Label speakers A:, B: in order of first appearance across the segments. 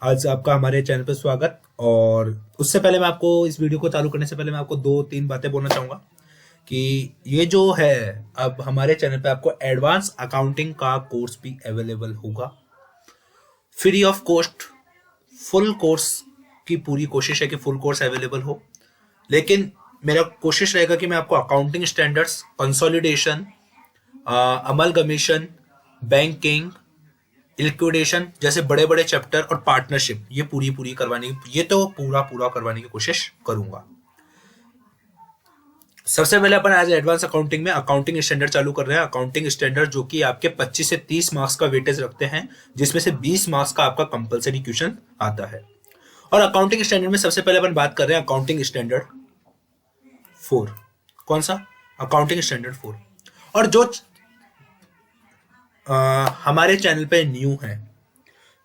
A: आज आपका हमारे चैनल पर स्वागत। और उससे पहले मैं आपको इस वीडियो को चालू करने से पहले मैं आपको 2-3 बातें बोलना चाहूँगा कि ये जो है अब हमारे चैनल पे आपको एडवांस अकाउंटिंग का कोर्स भी अवेलेबल होगा free of cost. Full course की पूरी कोशिश है कि फुल कोर्स अवेलेबल हो, लेकिन मेरा कोशिश रहेगा कि मैं आपको accounting standards, consolidation, amalgamation, banking, liquidation जैसे बड़े बड़े चैप्टर और पार्टनरशिप ये पूरी करवाने की, ये तो पूरा करवाने की कोशिश करूंगा। सबसे पहले अपन आज एडवांस अकाउंटिंग में अकाउंटिंग स्टैंडर्ड चालू कर रहे हैं। अकाउंटिंग स्टैंडर्ड जो कि आपके 25 से 30 मार्क्स का वेटेज रखते हैं, जिसमें से 20 मार्क्स का आपका कंपलसरी क्वेश्चन आता है। और अकाउंटिंग स्टैंडर्ड में सबसे पहले अपन बात कर रहे हैं अकाउंटिंग स्टैंडर्ड 4। कौन सा? Accounting standard 4। और जो हमारे चैनल पे न्यू है,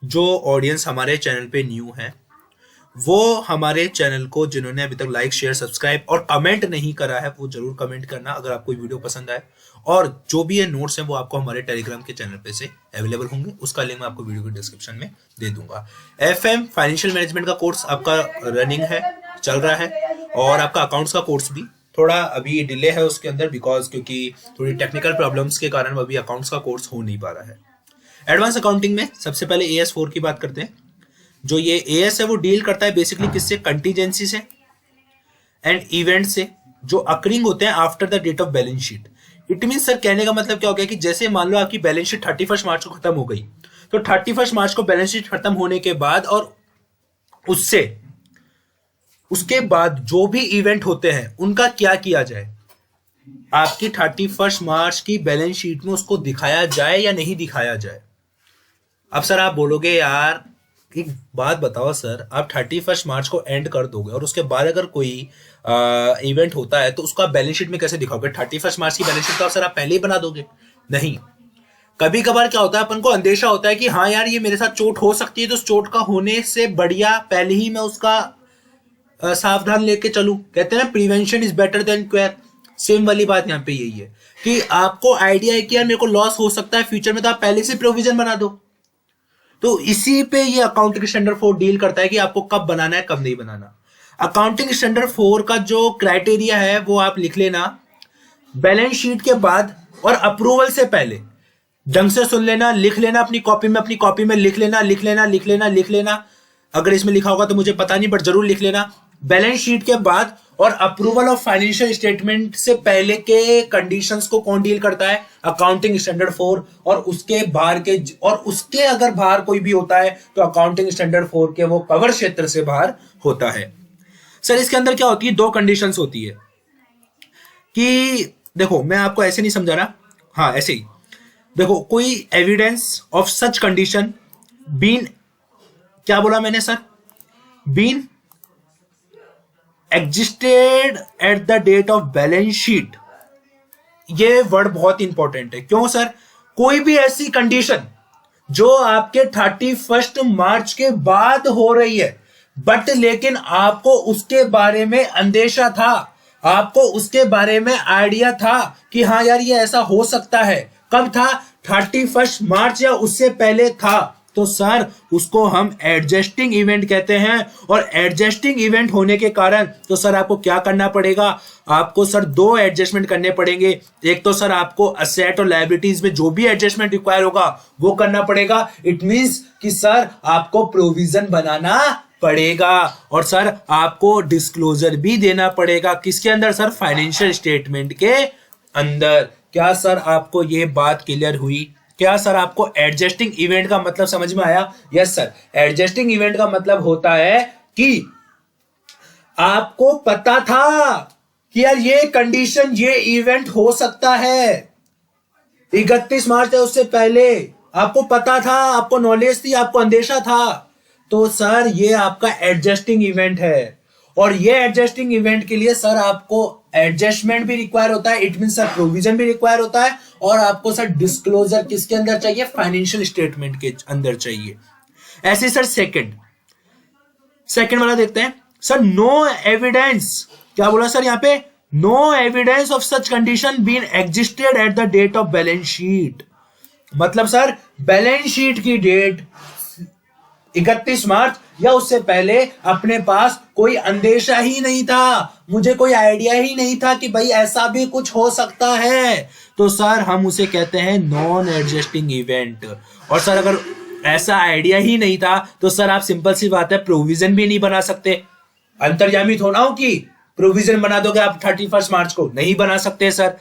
A: जो ऑडियंस हमारे चैनल पे न्यू है, वो हमारे चैनल को जिन्होंने अभी तक लाइक, शेयर, सब्सक्राइब और कमेंट नहीं करा है वो जरूर कमेंट करना अगर आपको वीडियो पसंद आए। और जो भी ये नोट्स हैं वो आपको हमारे टेलीग्राम के चैनल पे से अवेलेबल होंगे, उसका लिंक मैं आपको वीडियो के डिस्क्रिप्शन में दे दूंगा। FM फाइनेंशियल मैनेजमेंट का कोर्स आपका रनिंग है, चल रहा है, और आपका अकाउंट्स का कोर्स भी थोड़ा अभी डिले है उसके अंदर क्योंकि थोड़ी टेक्निकल प्रॉब्लम्स के कारण अभी अकाउंट्स का कोर्स हो नहीं पा रहा है। एडवांस अकाउंटिंग में सबसे पहले AS4 की बात करते हैं। जो ये AS है वो डील करता है बेसिकली किससे? कंटीजेंसी से एंड इवेंट से जो अकरिंग होते हैं after the date of balance sheet. It mean sir कहने का मतलब क्या हो गया कि जैसे मान लो आपकी बैलेंस शीट 31 मार्च को खत्म हो गई, तो 31 मार्च को बैलेंस शीट खत्म होने के बाद और उसके बाद जो भी इवेंट होते हैं उनका क्या किया जाए, आपकी 31 मार्च की बैलेंस शीट में उसको दिखाया जाए या नहीं दिखाया जाए। अब सर आप बोलोगे यार एक बात बताओ सर, आप 31 मार्च को एंड कर दोगे और उसके बाद अगर कोई इवेंट होता है तो उसको आप बैलेंस शीट में कैसे दिखाओगे? 31 मार्च की बैलेंस शीट तो सर आप पहले ही बना दोगे। नहीं, कभी कभार क्या होता है, अपन को अंदेशा होता है कि हाँ यार ये मेरे साथ चोट हो सकती है, तो उस चोट का होने से बढ़िया पहले ही मैं उसका सावधान लेके चलूं। कहते हैं ना prevention is better than cure. Same वाली बात यहाँ पे यही है कि आपको आइडिया है कि यार मेरे को लॉस हो सकता है फ्यूचर में, तो आप पहले से प्रोविजन बना दो। तो इसी पे ये अकाउंटिंग स्टैंडर्ड 4 डील करता है कि आपको कब बनाना है, कब नहीं बनाना। अकाउंटिंग स्टैंडर्ड 4 का जो क्राइटेरिया है वो आप लिख लेना, बैलेंस शीट के बाद और अप्रूवल से पहले। ढंग से सुन लेना, लिख लेना अपनी कॉपी में लिख लेना। अगर इसमें लिखा होगा तो मुझे पता नहीं, बट जरूर लिख लेना। बैलेंस शीट के बाद और अप्रूवल ऑफ फाइनेंशियल स्टेटमेंट से पहले के कंडीशंस को कौन डील करता है? Accounting standard 4। और उसके बाहर के, और उसके अगर बाहर कोई भी होता है तो अकाउंटिंग स्टैंडर्ड 4 के वो कवर क्षेत्र से बाहर होता है। सर इसके अंदर क्या होती है? 2 कंडीशंस होती है कि देखो मैं आपको ऐसे नहीं समझा रहा, हाँ ऐसे ही देखो, कोई evidence of such condition been, क्या बोला मैंने sir? Been existed at the date of balance sheet. ये वर्ड बहुत इंपॉर्टेंट है। क्यों सर? कोई भी ऐसी कंडीशन जो आपके 31 मार्च के बाद हो रही है, बट लेकिन आपको उसके बारे में अंदेशा था, आपको उसके बारे में आइडिया था कि हाँ यार ये ऐसा हो सकता है। कब था? 31 मार्च या उससे पहले था, तो सर उसको हम एडजस्टिंग इवेंट कहते हैं। और एडजस्टिंग इवेंट होने के कारण तो सर आपको क्या करना पड़ेगा? आपको सर 2 एडजस्टमेंट करने पड़ेंगे। एक तो सर आपको असेट और लायबिलिटीज में जो भी एडजस्टमेंट रिक्वायर होगा वो करना पड़ेगा। इट मींस कि सर आपको प्रोविजन बनाना पड़ेगा, और सर आपको डिस्क्लोजर भी देना पड़ेगा। किसके अंदर सर? फाइनेंशियल स्टेटमेंट के अंदर। क्या सर आपको ये बात क्लियर हुई? क्या सर आपको एडजस्टिंग इवेंट का मतलब समझ में आया? यस सर, एडजस्टिंग इवेंट का मतलब होता है कि आपको पता था कि यार ये कंडीशन, ये इवेंट हो सकता है। 31 मार्च है उससे पहले आपको पता था, आपको नॉलेज थी, आपको अंदेशा था, तो सर ये आपका एडजस्टिंग इवेंट है। और ये एडजस्टिंग इवेंट के लिए सर आपको एडजस्टमेंट भी रिक्वायर होता है, इट मीन सर प्रोविजन भी रिक्वायर होता है, और आपको सर डिस्क्लोजर किसके अंदर चाहिए? फाइनेंशियल स्टेटमेंट के अंदर चाहिए। ऐसे सर सेकंड वाला देखते हैं। सर नो एविडेंस, क्या बोला सर यहाँ पे? No evidence of such condition been existed at the date of balance sheet. मतलब सर बैलेंस शीट की डेट 31 मार्च या उससे पहले अपने पास कोई अंदेशा ही नहीं था, मुझे कोई आइडिया ही नहीं था कि भाई ऐसा भी कुछ हो सकता है, तो सर हम उसे कहते हैं नॉन एडजस्टिंग इवेंट। और सर अगर ऐसा आइडिया ही नहीं था तो सर आप सिंपल सी बात है प्रोविजन भी नहीं बना सकते। अंतर्यामी थोड़ा हो कि प्रोविजन बना दोगे आप 31 मार्च को, नहीं बना सकते सर।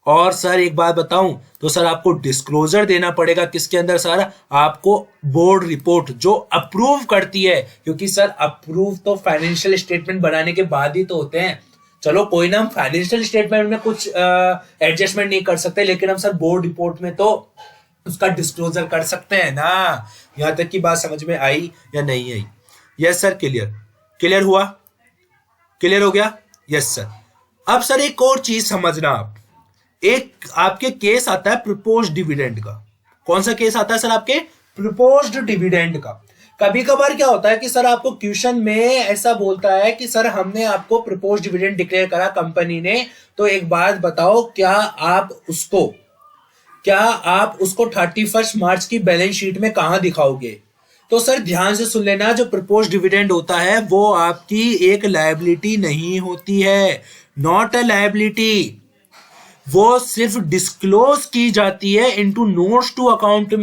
A: और सर एक बात बताऊं तो सर आपको डिस्क्लोजर देना पड़ेगा किसके अंदर सर, आपको बोर्ड रिपोर्ट जो अप्रूव करती है, क्योंकि सर अप्रूव तो फाइनेंशियल स्टेटमेंट बनाने के बाद ही तो होते हैं। चलो कोई ना, हम फाइनेंशियल स्टेटमेंट में कुछ एडजस्टमेंट नहीं कर सकते, लेकिन हम सर बोर्ड रिपोर्ट में तो उसका डिस्क्लोजर कर सकते हैं ना। यहां तक की बात समझ में आई या नहीं आई? यस सर, क्लियर हुआ, क्लियर हो गया? Yes sir. अब सर एक और चीज समझना आप, एक आपके केस आता है प्रपोज्ड डिविडेंड का। कौन सा केस आता है सर आपके? प्रपोज्ड डिविडेंड का। कभी कभार क्या होता है कि सर आपको क्वेश्चन में ऐसा बोलता है कि सर हमने आपको प्रपोज्ड डिविडेंड डिक्लेयर करा कंपनी ने, तो एक बात बताओ क्या आप उसको 31 मार्च की बैलेंस शीट में कहां दिखाओगे? तो सर ध्यान से सुन लेना, जो प्रपोज्ड डिविडेंड होता है वो आपकी एक लायबिलिटी नहीं होती है, नॉट अ लायबिलिटी। वो सिर्फ डिस्क्लोज की जाती है इनटू नोट्स टू अकाउंट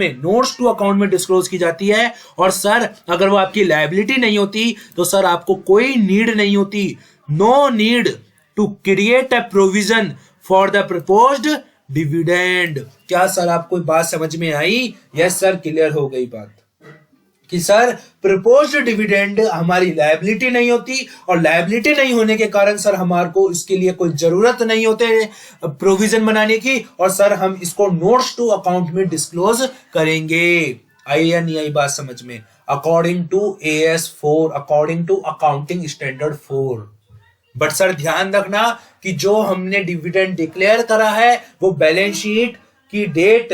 A: में डिस्क्लोज की जाती है। और सर अगर वो आपकी लायबिलिटी नहीं होती तो सर आपको कोई नीड नहीं होती, no need to create a provision for the proposed dividend. क्या सर आपको बात समझ में आई? यस सर, क्लियर हो गई बात कि सर प्रपोज्ड डिविडेंड हमारी लायबिलिटी नहीं होती, और लायबिलिटी नहीं होने के कारण सर हमारे को इसके लिए कोई जरूरत नहीं होते प्रोविजन बनाने की, और सर हम इसको नोट्स टू अकाउंट में डिस्क्लोज करेंगे। आई या नहीं आई बात समझ में? According to AS4, according to accounting standard 4। But sir ध्यान रखना कि जो हमने डिविडेंड डिक्लेयर करा है वो बैलेंस शीट की डेट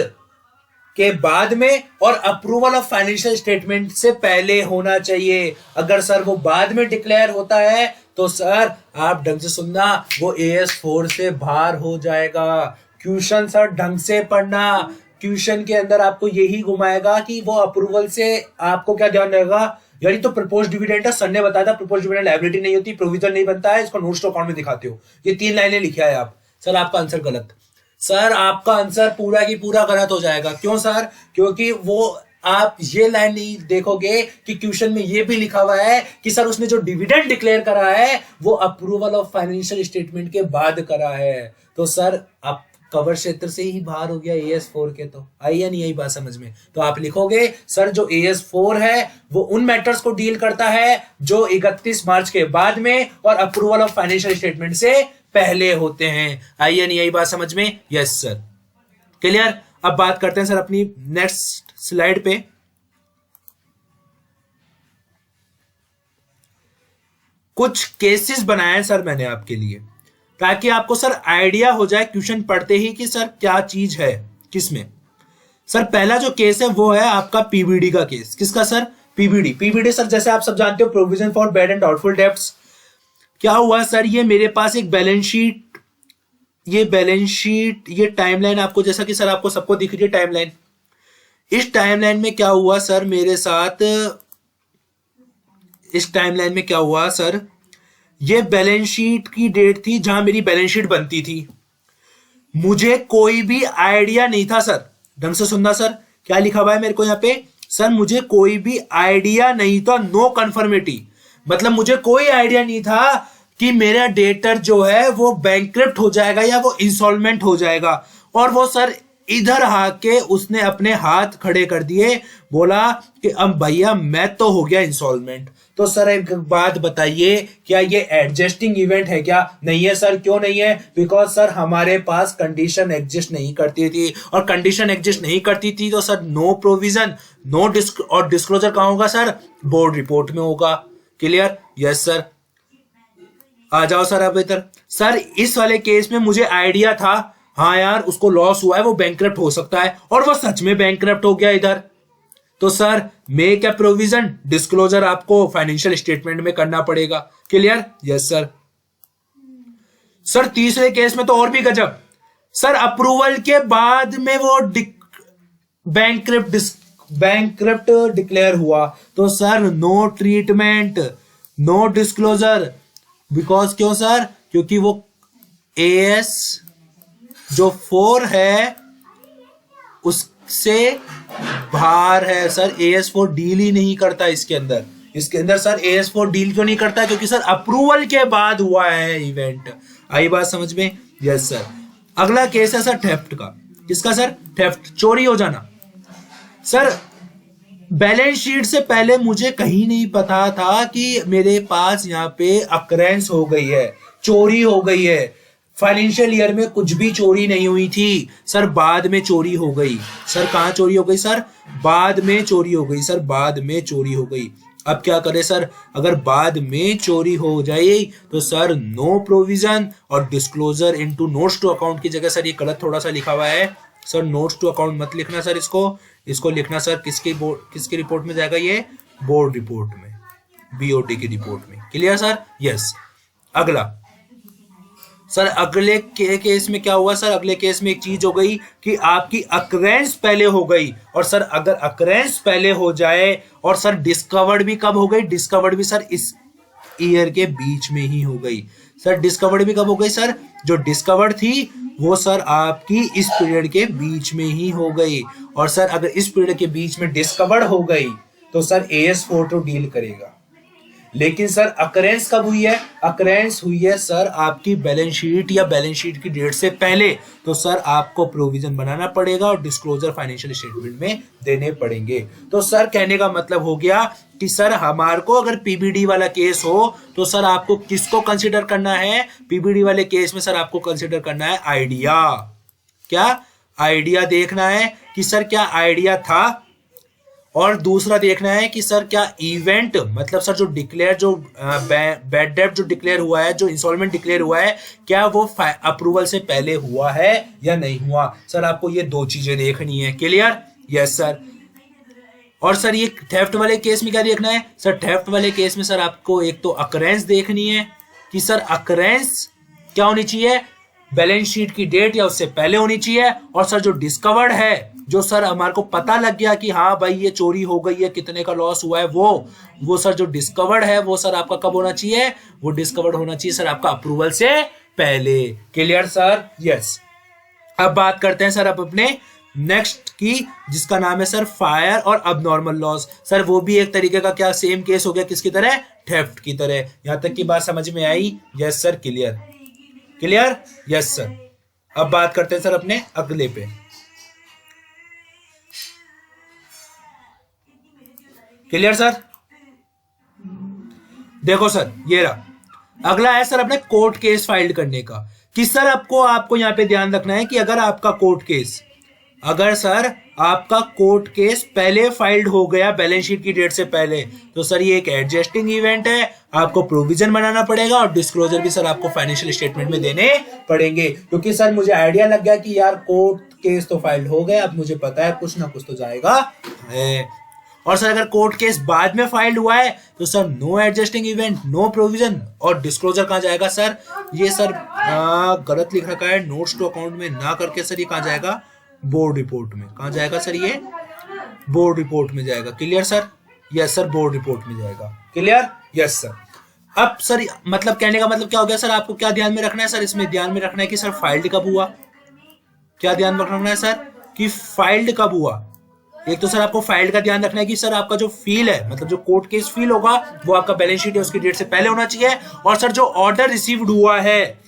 A: के बाद में और अप्रूवल ऑफ फाइनेंशियल स्टेटमेंट से पहले होना चाहिए। अगर सर वो बाद में डिक्लेयर होता है तो सर आप ढंग से सुनना, वो AS4 से बाहर हो जाएगा। क्वेश्चन सर ढंग से पढ़ना, क्वेश्चन के अंदर आपको यही घुमाएगा कि वो अप्रूवल से आपको क्या ध्यान रहेगा, यानी तो प्रपोज्ड डिविडेंड है, सर ने बताया था प्रपोज्ड डिविडेंड लायबिलिटी नहीं होती, प्रोविजन नहीं बनता है, इसको नोट्स टू अकाउंट में दिखाते हो। ये 3 लाइनें लिखा है आप, सर आपका आंसर गलत। सर आपका आंसर पूरा की पूरा गलत हो जाएगा। क्यों सर? क्योंकि वो आप ये लाइन नहीं देखोगे कि क्वेश्चन में ये भी लिखा हुआ है कि सर उसने जो डिविडेंड डिक्लेयर करा है वो अप्रूवल ऑफ फाइनेंशियल स्टेटमेंट के बाद करा है। तो सर आप कवर क्षेत्र से ही बाहर हो गया AS4 के। तो आई या नहीं आई बात समझ में? तो आप लिखोगे सर जो AS4 है वो उन मैटर्स को डील करता है जो 31 मार्च के बाद में और अप्रूवल ऑफ फाइनेंशियल स्टेटमेंट से पहले होते हैं। आई या नहीं आई बात समझ में? Yes sir, clear. अब बात करते हैं सर अपनी नेक्स्ट स्लाइड पे। कुछ केसेस बनाए हैं सर मैंने आपके लिए, ताकि आपको सर आइडिया हो जाए क्वेश्चन पढ़ते ही कि सर क्या चीज है किसमें। सर पहला जो केस है वो है आपका PBD का केस। किसका सर? PBD सर जैसे आप सब जानते हो, provision for bad and doubtful debts. क्या हुआ सर, ये मेरे पास एक बैलेंस शीट, ये टाइमलाइन आपको, जैसा कि सर आपको सबको दिख रही है टाइमलाइन। इस टाइमलाइन में क्या हुआ सर मेरे साथ, इस टाइमलाइन में क्या हुआ सर, ये बैलेंस शीट की डेट थी जहां मेरी बैलेंस शीट बनती थी। मुझे कोई भी आइडिया नहीं था सर, ढंग से सुनना सर, क्या लिखा हुआ है मेरे को यहाँ पे सर, मुझे कोई भी आइडिया नहीं था, नो कन्फर्मिटी, मतलब मुझे कोई आइडिया नहीं था कि मेरा डेटर जो है वो बैंकक्रप्ट हो जाएगा या वो इंसॉल्वेंट हो जाएगा। और वो सर इधर आके उसने अपने हाथ खड़े कर दिए, बोला कि अब भैया मैं तो हो गया इंसॉल्वेंट। तो सर एक बात बताइए, क्या ये एडजस्टिंग इवेंट है क्या? नहीं है सर। क्यों नहीं है? बिकॉज सर हमारे पास कंडीशन एग्जिस्ट नहीं करती थी, और कंडीशन एग्जिस्ट नहीं करती थी तो सर नो प्रोविजन, नो और डिस्क्लोजर कहां होगा सर? बोर्ड रिपोर्ट में होगा। क्लियर? Yes sir. आ जाओ सर अब इधर। सर इस वाले केस में मुझे आइडिया था, हाँ यार उसको लॉस हुआ है, वो बैंकक्रप्ट हो सकता है, और वो सच में बैंकक्रप्ट हो गया इधर। तो sir make a provision, disclosure आपको फाइनेंशियल स्टेटमेंट में करना पड़ेगा। क्लियर? Yes sir. सर तीसरे केस में तो और भी गजब, सर अप्रूवल के बाद में वो बैंकक्रप्ट बैंकक्रप्ट डिक्लेयर हुआ तो sir no treatment, no disclosure. Because क्यों सर? क्योंकि वो AS जो 4 है उससे बाहर है सर। AS4 डील ही नहीं करता इसके अंदर। इसके अंदर सर AS4 डील क्यों नहीं करता? क्योंकि सर अप्रूवल के बाद हुआ है इवेंट। आई बात समझ में? Yes sir. अगला केस है सर थेफ्ट का। किसका सर? थेफ्ट, चोरी हो जाना। सर बैलेंस शीट से पहले मुझे कहीं नहीं पता था कि मेरे पास यहाँ पे अकरेंस हो गई है, चोरी हो गई है। फाइनेंशियल ईयर में कुछ भी चोरी नहीं हुई थी सर, बाद में चोरी हो गई। सर कहाँ चोरी हो गई सर? बाद में चोरी हो गई सर, बाद में चोरी हो गई। अब क्या करें सर? अगर बाद में चोरी हो जाए तो सर नो प्रोविजन और disclosure into notes to account की जगह सर ये गलत थोड़ा सा लिखा हुआ है सर। नोट्स टू अकाउंट मत लिखना सर, इसको लिखना सर किसकी रिपोर्ट में जाएगा? ये बोर्ड रिपोर्ट में, BOD की रिपोर्ट में। Clear sir? यस। अगला सर, अगले केस में क्या हुआ सर? अगले केस में एक चीज हो गई कि आपकी अकरेंस पहले हो गई। और सर अगर अकरेंस पहले हो जाए और सर डिस्कवर्ड भी कब हो गई? डिस्कवर्ड भी सर इस ईयर के बीच में ही हो गई। सर डिस्कवर्ड भी कब हो गई सर? जो डिस्कवर्ड थी वो सर आपकी इस पीरियड के बीच में ही हो गई। और सर अगर इस पीरियड के बीच में डिस्कवर्ड हो गई तो सर AS4 तो डील करेगा। लेकिन सर अकरेंस कब हुई है? अकरेंस हुई है सर आपकी बैलेंस शीट या बैलेंस शीट की डेट से पहले। तो सर आपको प्रोविजन बनाना पड़ेगा और डिस्क्लोजर फाइनेंशियल स्टेटमेंट में देने पड़ेंगे। तो सर कहने का मतलब हो गया कि सर हमारे को अगर PBD वाला केस हो तो सर आपको किसको कंसिडर करना है? PBD वाले केस में सर आपको कंसिडर करना है आइडिया। क्या आइडिया देखना है कि सर क्या आइडिया था, और दूसरा देखना है कि सर क्या इवेंट, मतलब सर जो डिक्लेयर, जो बैड डेट जो डिक्लेयर हुआ है, जो इंस्टॉलमेंट डिक्लेयर हुआ है, क्या वो अप्रूवल से पहले हुआ है या नहीं हुआ। सर आपको ये दो चीजें देखनी है। क्लियर? Yes sir. और सर ये थेफ्ट वाले केस में क्या देखना है सर? थेफ्ट वाले केस में सर आपको एक तो अकरेंस देखनी है कि सर अकरेंस क्या होनी चाहिए? बैलेंस शीट की डेट या उससे पहले होनी चाहिए। और सर जो डिस्कवर्ड है, जो सर हमारे को पता लग गया कि हाँ भाई ये चोरी हो गई है, कितने का लॉस हुआ है, वो सर जो डिस्कवर्ड है वो सर आपका कब होना चाहिए? वो डिस्कवर्ड होना चाहिए सर आपका अप्रूवल से पहले। Clear sir? यस। अब बात करते हैं सर अब अपने नेक्स्ट की, जिसका नाम है सर फायर और अबनॉर्मल लॉस। सर वो भी एक तरीके का क्या सेम केस हो गया? किसकी तरह? थेफ्ट की तरह। यहां तक की बात समझ में आई? Yes sir. Clear? Clear? Yes sir. अब बात करते हैं सर अपने अगले पे। Clear sir? देखो सर ये रहा। अगला है सर अपने कोर्ट केस फाइल करने का। कि सर आपको यहां पे ध्यान रखना है कि अगर आपका कोर्ट केस, अगर सर आपका कोर्ट केस पहले फाइल्ड हो गया बैलेंस शीट की डेट से पहले, तो सर ये एक एडजस्टिंग इवेंट है, आपको प्रोविजन बनाना पड़ेगा और डिस्क्लोजर भी सर आपको फाइनेंशियल स्टेटमेंट में देने पड़ेंगे। क्योंकि सर मुझे आइडिया लग गया कि यार कोर्ट केस तो फाइल्ड हो गया, अब मुझे पता है कुछ ना कुछ तो जाएगा है। और सर अगर कोर्ट केस बाद में फाइल्ड हुआ है तो sir no adjusting event, no provision, और डिस्क्लोजर कहां जाएगा सर? ये सर गलत लिख रखा है, नोट्स टू अकाउंट में ना करके सर ये कहां जाएगा? बोर्ड रिपोर्ट में। कहां जाएगा सर? ये बोर्ड रिपोर्ट में जाएगा। Clear sir? Yes sir, board report में जाएगा। क्लियर? Yes sir. अब सर मतलब कहने का मतलब क्या हो गया सर? आपको क्या ध्यान में रखना है सर? इसमें ध्यान में रखना है कि सर फाइल्ड कब हुआ। क्या ध्यान में रखना है सर? कि फाइल्ड कब हुआ। एक तो सर आपको फाइल्ड का ध्यान रखना है कि सर आपका जो फील है, मतलब जो कोर्ट केस फील होगा, वो आपका बैलेंस शीट है उसकी डेट से पहले होना चाहिए। और सर जो ऑर्डर रिसीव्ड हुआ है,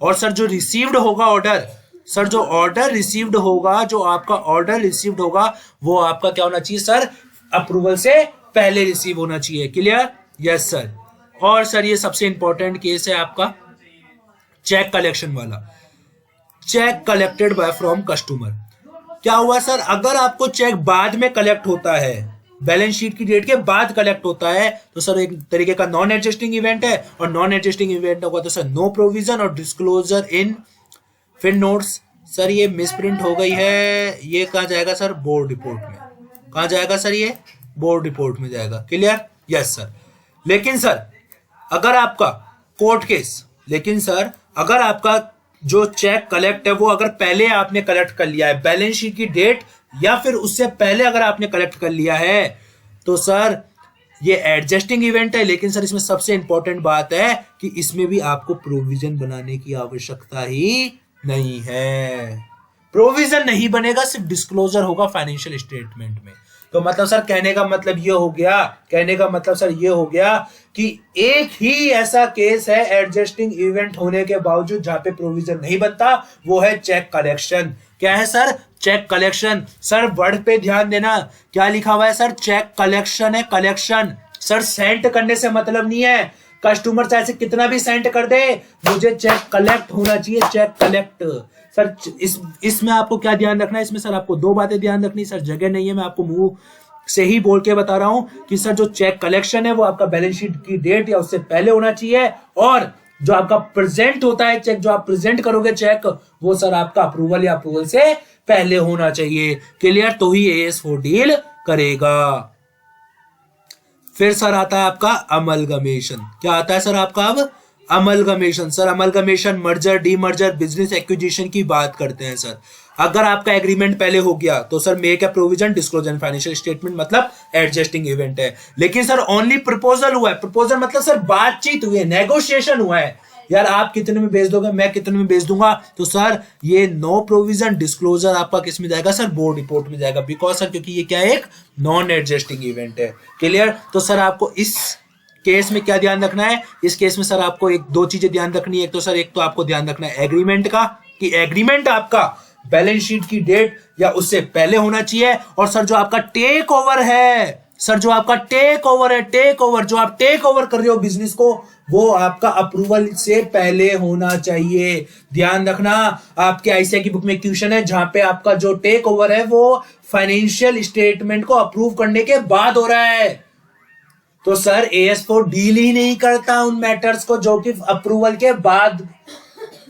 A: और सर जो रिसीव्ड होगा ऑर्डर, सर जो ऑर्डर रिसीव्ड होगा, जो आपका ऑर्डर रिसीव्ड होगा, वो आपका क्या होना चाहिए सर? अप्रूवल से पहले रिसीव होना चाहिए। क्लियर? Yes sir. और सर ये सबसे इंपॉर्टेंट केस है आपका चेक कलेक्शन वाला। Cheque collected by from customer. क्या हुआ सर? अगर आपको चेक बाद में कलेक्ट होता है, बैलेंस शीट की डेट के बाद कलेक्ट होता है, तो सर एक तरीके का नॉन एडजस्टिंग इवेंट है। और नॉन एडजस्टिंग इवेंट होगा तो सर नो प्रोविजन और disclosure in fin notes. Sir ये मिसप्रिंट हो गई है, ये कहां जाएगा सर? बोर्ड रिपोर्ट में। कहां जाएगा सर? ये बोर्ड रिपोर्ट में जाएगा। क्लियर? Yes sir. लेकिन सर अगर आपका कोर्ट केस, लेकिन सर अगर आपका जो चेक कलेक्ट है वो अगर पहले आपने कलेक्ट कर लिया है, बैलेंस शीट की डेट या फिर उससे पहले अगर आपने कलेक्ट कर लिया है तो सर ये एडजस्टिंग इवेंट है। लेकिन सर इसमें सबसे इंपॉर्टेंट बात है कि इसमें भी आपको प्रोविजन बनाने की आवश्यकता ही नहीं है। प्रोविजन नहीं बनेगा, सिर्फ डिस्क्लोजर होगा फाइनेंशियल स्टेटमेंट में। तो मतलब सर कहने का मतलब ये हो गया, कहने का मतलब सर ये हो गया कि एक ही ऐसा केस है एडजस्टिंग इवेंट होने के बावजूद जहां पे प्रोविजन नहीं बनता, वो है चेक कलेक्शन। क्या है sir? Cheque collection. Sir word पे ध्यान देना, क्या लिखा हुआ है सर? चेक कलेक्शन है, कलेक्शन। सर सेंड करने से मतलब नहीं है, कस्टमर चाहे से कितना भी सेंड कर दे, मुझे चेक कलेक्ट होना चाहिए, चेक कलेक्ट। सर इसमें आपको क्या ध्यान रखना है? इसमें सर आपको दो बातें ध्यान रखनी। सर जगह नहीं है, मैं आपको मुंह से ही बोल के बता रहा हूं कि सर जो चेक कलेक्शन है वो आपका बैलेंस शीट की डेट या उससे पहले होना चाहिए, और जो आपका प्रेजेंट होता है चेक, जो आप प्रेजेंट करोगे चेक, वो सर आपका अप्रूवल या अप्रूवल से पहले होना चाहिए। क्लियर? तो ही AS4 डील करेगा। फिर सर आता है आपका अमलगमेशन। क्या आता है सर आपका अब? Amalgamation. Sir amalgamation merger, demerger, business acquisition की बात करते हैं सर। अगर आपका एग्रीमेंट पहले हो गया तो sir make a provision disclosure financial statement, मतलब एडजस्टिंग इवेंट है। लेकिन सर ओनली प्रपोजल हुआ है, प्रपोजल मतलब सर बातचीत हुई है, नेगोशिएशन हुआ है, यार आप कितने में बेच दोगे, मैं कितने में बेच दूंगा, तो सर ये नो प्रोविजन डिस्क्लोजर आपका किस में जाएगा सर? बोर्ड रिपोर्ट में जाएगा। बिकॉज सर क्योंकि ये क्या है? एक नॉन एडजस्टिंग इवेंट है। क्लियर? तो सर आपको इस केस में क्या ध्यान रखना है? इस केस में सर आपको एक दो चीजें ध्यान रखनी है। एक तो सर एक तो आपको ध्यान रखना है एग्रीमेंट का, कि एग्रीमेंट आपका बैलेंस शीट की डेट या उससे पहले होना चाहिए। और सर जो आपका टेक ओवर है, सर जो आपका टेक ओवर है, टेक ओवर जो आप टेक ओवर कर रहे हो बिजनेस को, वो आपका अप्रूवल से पहले होना चाहिए। ध्यान रखना, आपके आईसीआई की बुक में क्वेश्चन है जहां पे आपका जो टेक ओवर है वो फाइनेंशियल स्टेटमेंट को अप्रूव करने के बाद हो रहा है। तो सर AS4 डील ही नहीं करता उन मैटर्स को जो कि अप्रूवल के बाद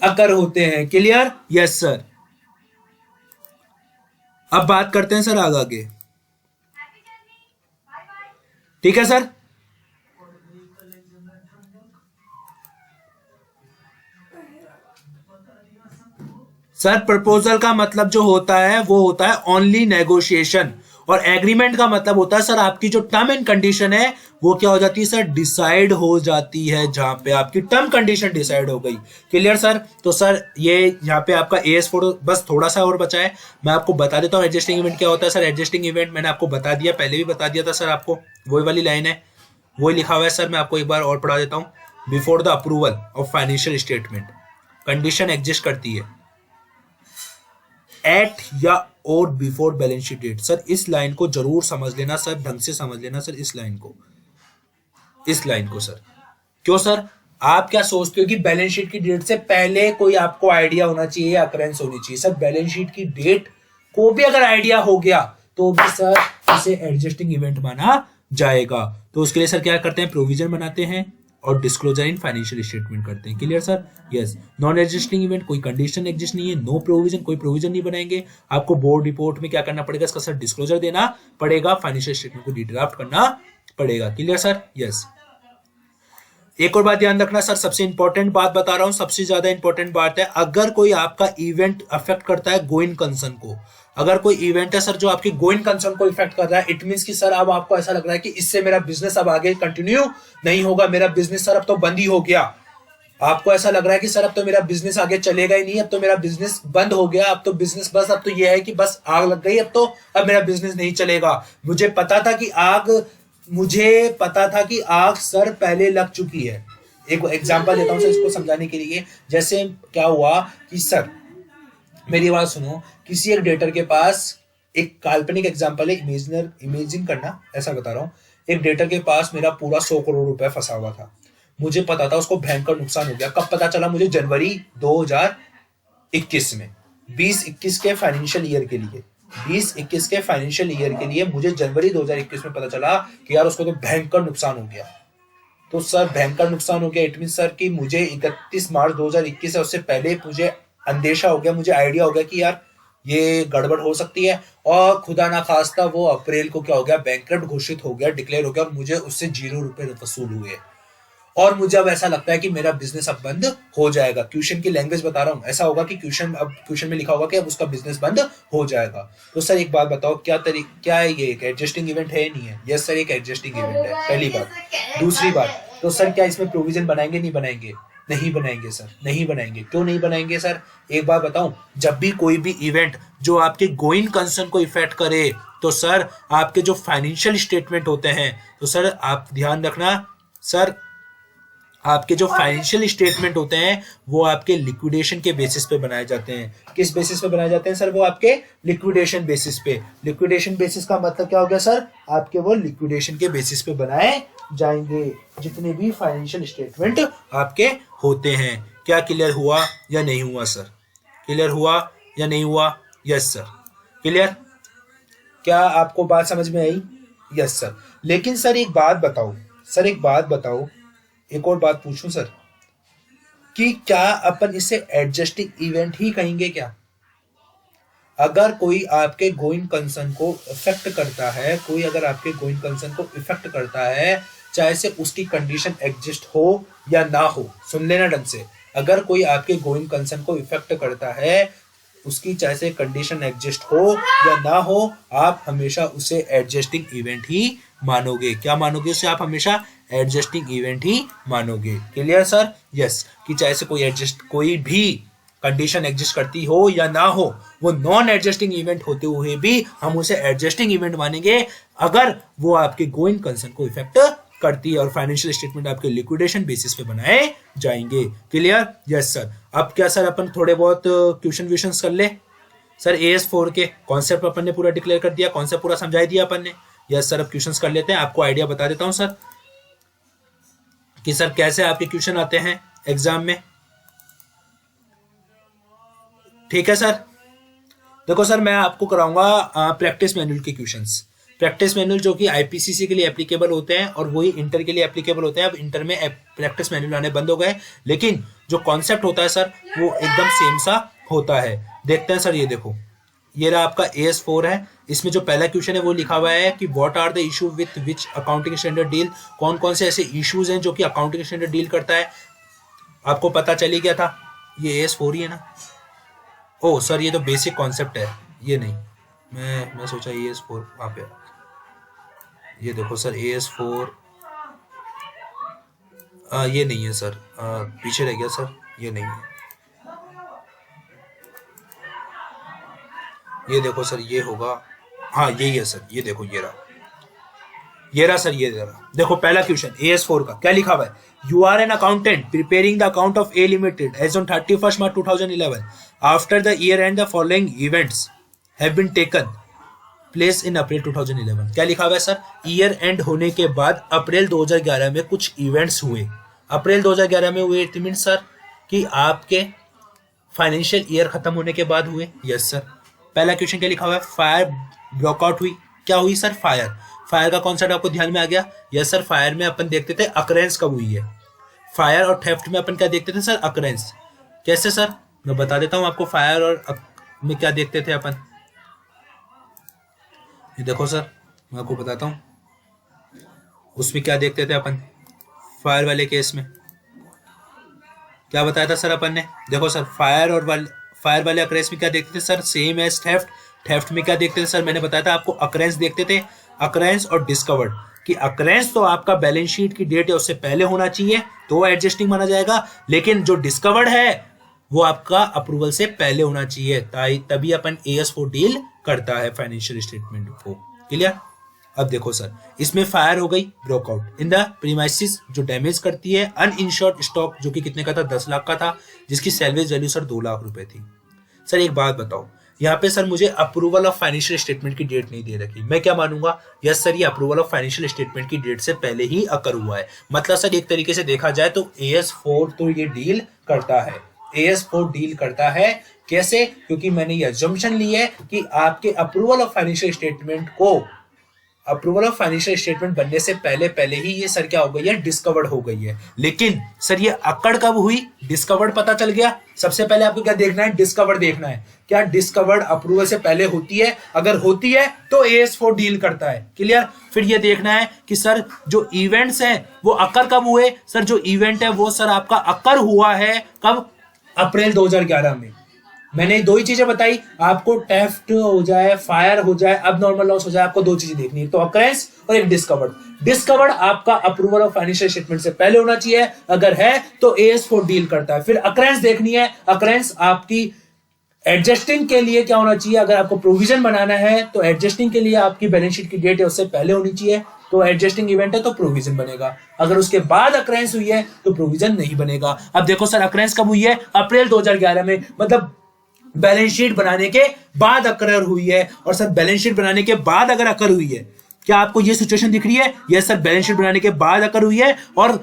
A: अकर होते हैं। क्लियर? Yes sir. अब बात करते हैं सर आगे। ठीक है सर। सर प्रपोजल का मतलब जो होता है वो होता है ओनली नेगोशिएशन, और एग्रीमेंट का मतलब होता है सर आपकी जो टर्म एंड कंडीशन है वो क्या हो जाती है सर? डिसाइड हो जाती है, जहां पे आपकी टर्म कंडीशन डिसाइड हो गई। Clear sir? तो सर ये यहाँ पे आपका AS4 बस थोड़ा सा और बचा है, मैं आपको बता देता हूँ एडजस्टिंग इवेंट क्या होता है। सर एडजस्टिंग इवेंट मैंने आपको बता दिया, पहले भी बता दिया था सर आपको, वही वाली लाइन है, वही लिखा हुआ है सर। मैं आपको एक बार और पढ़ा देता हूँ। Before the approval of financial statement condition exist करती है एट या और before balance sheet date. Sir इस लाइन को जरूर समझ लेना सर, ढंग से समझ लेना सर इस लाइन को सर। क्यों सर? आप क्या सोचते हो कि बैलेंस शीट की डेट से पहले कोई आपको आइडिया होना चाहिए या अकरेंस होनी चाहिए? सर बैलेंस शीट की डेट को भी अगर आइडिया हो गया तो भी सर इसे एडजस्टिंग इवेंट माना जाएगा। तो उसके लिए सर क्या करते हैं? प्रोविजन बनाते हैं और डिस्क्लोजर इन फाइनेंशियल स्टेटमेंट करते हैं। Clear sir? Yes. Non existing event कोई कंडीशन एग्जिस्ट नहीं है, नो प्रोविजन कोई प्रोविजन नहीं बनाएंगे। आपको बोर्ड रिपोर्ट में क्या करना पड़ेगा? इसका सर डिस्क्लोजर देना पड़ेगा, फाइनेंशियल स्टेटमेंट को रीड्राफ्ट करना पड़ेगा। Clear sir? यस। एक और बात ध्यान रखना सर, सबसे इंपॉर्टेंट बात बता रहा हूं, सबसे ज्यादा इंपॉर्टेंट बात है, अगर कोई आपका इवेंट अफेक्ट करता है गोइंग कंसर्न को, अगर कोई इवेंट है सर जो आपकी गोइंग कंसर्न को इफेक्ट कर रहा है, इट मींस कि सर अब आपको ऐसा लग रहा है कि इससे मेरा बिजनेस अब आगे कंटिन्यू नहीं होगा, मेरा बिजनेस सर अब तो बंद ही हो गया। आपको ऐसा लग रहा है कि सर अब तो मेरा बिजनेस आगे चलेगा ही नहीं, अब तो मेरा बिजनेस बंद हो गया, अब तो बिजनेस बस अब तो यह है कि बस आग लग गई, अब तो अब मेरा बिजनेस नहीं चलेगा। मुझे पता था कि आग सर पहले लग चुकी है। एक एग्जांपल देता हूं सर इसको समझाने के लिए। जैसे क्या हुआ कि सर मेरी बात सुनो, किसी एक डेटर के पास, एक काल्पनिक एग्जांपल है, इमेजिन करना, ऐसा बता रहा हूं, एक डेटर के पास मेरा पूरा 100 करोड़ रुपए फंसा हुआ था। मुझे पता था उसको भयंकर नुकसान हो गया। कब पता चला मुझे? जनवरी 2021 में, 2021 के फाइनेंशियल ईयर के लिए, 2021 के फाइनेंशियल ईयर के लिए मुझे जनवरी 2021 में पता चला कि यार उसको तो भयंकर नुकसान हो गया। तो सर भयंकर नुकसान हो गया, इट मीन सर कि मुझे 31 मार्च 2021 है उससे पहले मुझे अंदेशा हो गया, मुझे आइडिया हो गया कि यार ये गड़बड़ हो सकती है, और खुदा ना खास्ता वो अप्रैल को क्या हो गया? बैंकरप्ट घोषित हो गया, डिक्लेयर हो गया, और मुझे उससे 0 रुपए वसूल हुए। और मुझे अब ऐसा लगता है कि मेरा बिजनेस अब बंद हो जाएगा। क्वेश्चन की लैंग्वेज बता रहा हूं, ऐसा होगा कि क्वेश्चन में लिखा होगा कि अब उसका बिजनेस बंद हो जाएगा। तो सर एक बात बताओ, क्या है ये, एक एडजस्टिंग इवेंट है नहीं है? यस सर, एक एडजस्टिंग इवेंट है, पहली बात। दूसरी बात, तो सर क्या इसमें प्रोविजन बनाएंगे नहीं बनाएंगे? नहीं बनाएंगे सर, नहीं बनाएंगे। क्यों नहीं बनाएंगे सर? एक बात बताऊं, जब भी कोई भी इवेंट जो आपके गोइंग कंसर्न को इफेक्ट करे, तो सर आपके जो फाइनेंशियल स्टेटमेंट होते हैं, तो सर आप ध्यान रखना सर, आपके जो फाइनेंशियल स्टेटमेंट होते हैं वो आपके लिक्विडेशन के बेसिस पे बनाए जाते हैं। किस बेसिस पे बनाए जाते हैं सर? वो आपके लिक्विडेशन बेसिस पे। लिक्विडेशन बेसिस का मतलब क्या हो गया सर? आपके वो लिक्विडेशन के बेसिस पे बनाए जाएंगे जितने भी फाइनेंशियल स्टेटमेंट आपके होते हैं। क्या क्लियर हुआ या नहीं हुआ सर? क्लियर हुआ या नहीं हुआ? Yes sir, clear. क्या आपको बात समझ में आई? Yes sir. लेकिन सर एक बात बताओ, सर एक बात बताओ, एक और बात पूछूं सर, कि क्या अपन इसे एडजस्टिंग इवेंट ही कहेंगे क्या? अगर कोई आपके गोइंग कंसर्न को इफेक्ट करता है, कोई अगर आपके गोइंग कंसर्न को इफेक्ट करता है, चाहे से उसकी कंडीशन एग्जिस्ट हो या ना हो, सुन लेना ढंग से, अगर कोई आपके गोइंग कंसर्न को इफेक्ट करता है, उसकी चाहे से कंडीशन एग्जिस्ट हो या ना हो, आप हमेशा उसे एडजस्टिंग इवेंट ही मानोगे। क्या मानोगे उसे? आप हमेशा एडजस्टिंग इवेंट ही मानोगे। Clear sir? यस, कि चाहे से कोई भी कंडीशन एग्जिस्ट करती हो या ना हो, वो नॉन एडजस्टिंग इवेंट होते हुए भी हम उसे एडजस्टिंग इवेंट मानेंगे अगर वो आपके गोइंग कंसर्न को इफेक्ट करती है और फाइनेंशियल स्टेटमेंट आपके लिक्विडेशन बेसिस पे बनाए जाएंगे। क्लियर? Yes sir. अब क्या सर अपन थोड़े बहुत क्वेश्चन व्यूशंस कर ले सर? AS4 के कॉन्सेप्ट अपन ने पूरा डिक्लेयर कर दिया, कॉन्सेप्ट पूरा समझाई दिया अपन ने। यस सर, अब क्वेश्चंस कर लेते हैं। आपको आइडिया बता देता हूं सर कि सर कैसे आपके क्वेश्चन आते हैं एग्जाम में। ठीक है सर। देखो सर, मैं आपको कराऊंगा प्रैक्टिस मैनुअल के क्वेश्चंस। प्रैक्टिस मैनुअल जो कि IPCC के लिए एप्लीकेबल होते हैं और वही इंटर के लिए एप्लीकेबल होते हैं। अब इंटर में प्रैक्टिस मैनुअल आने बंद हो गए, लेकिन जो कॉन्सेप्ट होता है सर वो एकदम सेम सा होता है। देखते हैं सर, ये देखो, ये रहा आपका AS4 है। इसमें जो पहला क्वेश्चन है वो लिखा हुआ है कि what are the issue with which accounting standard deal. कौन कौन से ऐसे इश्यूज हैं जो कि अकाउंटिंग स्टैंडर्ड डील करता है? आपको पता चली गया था, ये AS4 ही है ना। ओ सर, ये तो बेसिक कॉन्सेप्ट है, ये नहीं, मैं सोचा AS4 वहाँ पे। ये देखो सर, AS4 ये नहीं है सर, पीछे रह गया सर, ये नहीं है। ये देखो सर, ये होगा, हाँ यही है सर, ये देखो, ये रहा सर, ये रहा। देखो पहला क्वेश्चन AS4 का क्या लिखा हुआ है? You are an accountant preparing the account of A limited as on 31 March 2011 after the year end the following events have been taken place in April 2011। क्या लिखा हुआ है सर? ईयर एंड होने के बाद अप्रैल 2011 में कुछ इवेंट्स हुए। अप्रैल 2011 में हुए, इट मीन सर कि आपके फाइनेंशियल ईयर खत्म होने के बाद हुए। Yes sir. पहला क्वेश्चन क्या लिखा हुआ है? फायर ब्लॉकआउट हुई। क्या हुई सर? फायर। फायर का कॉन्सेप्ट आपको ध्यान में आ गया? Yes sir. फायर में अपन देखते थे अकरेंस कब हुई है। फायर और थेफ्ट में अपन क्या देखते थे सर? अकरेंस। कैसे सर? मैं बता देता हूं आपको। फायर और में क्या देखते थे अपन, ये देखो सर, मैं आपको बताता हूं। उसमें क्या देखते थे अपन? फायर वाले केस में क्या बताया था सर अपन ने? देखो सर, फायर वाले अकरेंस में क्या देखते थे sir? Same as theft. Theft में क्या देखते थे सर? मैंने बताया था आपको, अकरेंस देखते थे। अकरेंस और डिस्कवर्ड, कि अकरेंस तो आपका बैलेंस शीट की डेट है उससे पहले होना चाहिए तो एडजस्टिंग माना जाएगा, लेकिन जो डिस्कवर्ड है वो आपका अप्रूवल से पहले होना चाहिए, तभी अपन AS4 डील करता है फाइनेंशियल स्टेटमेंट को। क्लियर? अब देखो सर, इसमें फायर हो गई, ब्रोकआउट इन द प्रीमाइसिस जो डैमेज करती है, अनइंश्योर्ड स्टॉक जो कि कितने का था? 10 लाख का था, जिसकी सैलवेज वैल्यू सर 2 लाख रुपए थी। सर एक बात बताओ, यहाँ पे सर मुझे अप्रूवल ऑफ फाइनेंशियल स्टेटमेंट की डेट नहीं दे रखी, मैं क्या मानूंगा? यस सर, ये अप्रूवल ऑफ फाइनेंशियल स्टेटमेंट की डेट से पहले ही अकर हुआ है। मतलब सर एक तरीके से देखा जाए तो AS4 तो ये डील करता है। AS4 डील करता है कैसे? क्योंकि मैंने ये अजम्पशन ली है कि आपके अप्रूवल ऑफ फाइनेंशियल स्टेटमेंट को अप्रूवल ऑफ फाइनेंशियल स्टेटमेंट बनने से पहले पहले ही ये सर क्या हो गई है, डिस्कवर्ड हो गई है। लेकिन सर ये अक्कड़ कब हुई, डिस्कवर्ड पता चल गया। सबसे पहले आपको क्या देखना है, डिस्कवर्ड देखना है। क्या डिस्कवर्ड अप्रूवल से पहले होती है? अगर होती है तो AS4 डील करता है। क्लियर? फिर ये देखना है कि सर जो इवेंट्स हैं वो अक्कर कब हुए। सर जो इवेंट है वो सर आपका अक्कर हुआ है कब, अप्रैल 2011 में। मैंने दो ही चीजें बताई आपको, थेफ्ट हो जाए, फायर हो जाए, अब नॉर्मल लॉस हो जाए, आपको दो चीजें देखनी है, तो अकरेंस और एक डिस्कवर्ड। डिस्कवर्ड आपका अप्रूवल ऑफ फाइनेंशियल स्टेटमेंट से पहले होना चाहिए, अगर है तो AS4 डील करता है। फिर अकरेंस देखनी है, अकरेंस आपकी एडजस्टिंग के लिए क्या होना चाहिए, अगर आपको प्रोविजन बनाना है तो एडजस्टिंग के लिए आपकी बैलेंस शीट की डेट है उससे पहले होनी चाहिए, तो एडजस्टिंग इवेंट है तो प्रोविजन बनेगा। अगर उसके बाद अकरेंस हुई है तो प्रोविजन नहीं बनेगा। अब देखो सर अकरेंस कब हुई है, अप्रैल 2011 में, मतलब बैलेंस शीट बनाने के बाद अकर हुई है। और सर बैलेंस शीट बनाने के बाद अगर अकर हुई है, क्या आपको ये सिचुएशन दिख रही है? यस सर, बैलेंस शीट बनाने के बाद अकर हुई है और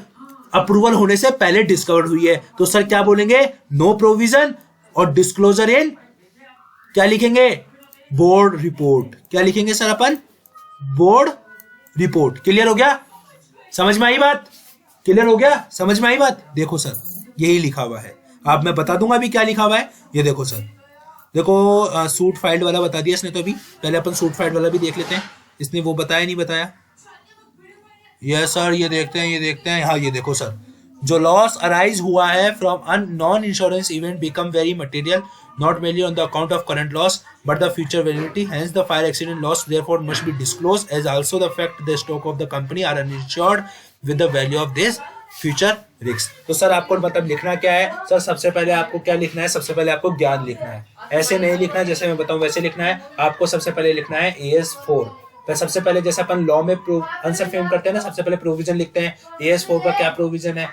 A: अप्रूवल होने से पहले डिस्कवर्ड हुई है। तो सर क्या बोलेंगे, नो प्रोविजन और डिस्क्लोजर इन क्या लिखेंगे, बोर्ड रिपोर्ट। क्या लिखेंगे सर अपन, बोर्ड रिपोर्ट। क्लियर हो गया, समझ में आई बात? क्लियर हो गया, समझ में आई बात? देखो सर यही लिखा हुआ है, आप मैं बता दूंगा अभी क्या लिखा हुआ है। ये देखो सर, देखो सूट फाइल्ड वाला बता दिया इसने, तो अभी पहले अपन सूट फाइल्ड वाला भी देख लेते हैं। इसने वो बताया नहीं बताया? यस सर, ये देखते हैं, ये देखते हैं। हाँ ये देखो सर, जो लॉस अराइज हुआ है from non insurance event become very material not merely on the account of current loss but the future vulnerability, hence the fire accident loss therefore must be disclosed as also the fact the stock of the company are uninsured with the value of this future risk। तो sir आपको मतलब लिखना क्या है sir, सबसे पहले आपको क्या लिखना है, सबसे पहले आपको ज्ञान लिखना है, ऐसे नहीं लिखना है जैसे मैं बताऊं वैसे लिखना है। आपको सबसे पहले लिखना है AS4। तो सबसे पहले जैसे अपन लॉ में आंसर फ्रेम करते हैं ना, सबसे पहले प्रोविजन लिखते हैं, AS4 का क्या प्रोविजन है,